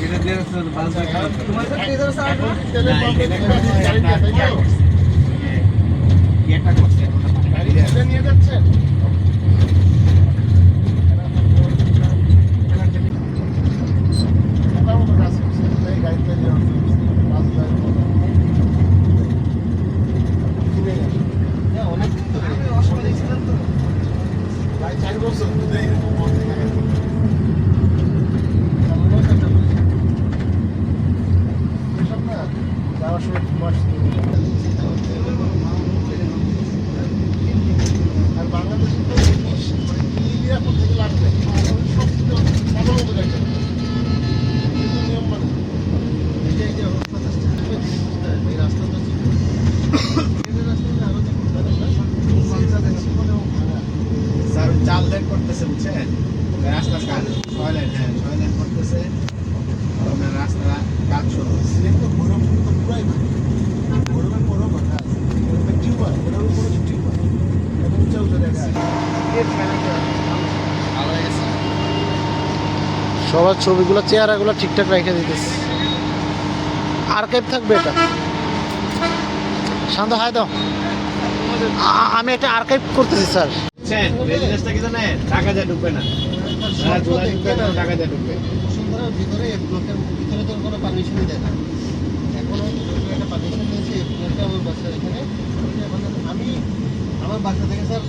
এটা দিয়ে ভালো করে তোমার কাছে ট্রেজার স্যার না এটা করছে গাড়ি নিয়ে যাচ্ছেন আর বাংলাদেশে তো জিনিস এখন থেকে লাগবে সব ভালো মতো দেখেন কিন্তু নিয়ম মানে এই যে এই রাস্তা তো স্যার চাল লেন করতেছে বুঝছেন রাস্তা কাজ 6 লেন হ্যাঁ 6 লেন করতেছে আপনার রাস্তা কাজ শুরু হচ্ছে তো গরম তো পুরাই গরমের পরও কথা আছে গরমের টিউবার ওটার উপরে টিউবার এবং উঁচা উঁচা জায়গা ভালো হয়ে গেছে সবার ছবিগুলো চেহারাগুলো ঠিকঠাক রেখে দিতেছে আর্কাইভ থাকবে এটা শান্ত হাই দাও আমি একটা আর্কাইভ করতেছি স্যার বুঝছেন বিজনেসটা কি জানেন টাকা যা ঢুকবে না জুলাই ঢুকবে না টাকা যা ঢুকবে বসুন্ধরার ভিতরে ব্লকের ভিতরে তো কোনো পারমিশনই দেয় না এখন একটা পারমিশন নিয়েছি ব্লকটা আমার বাসার এখানে আমি আমার বাসা থেকে স্যার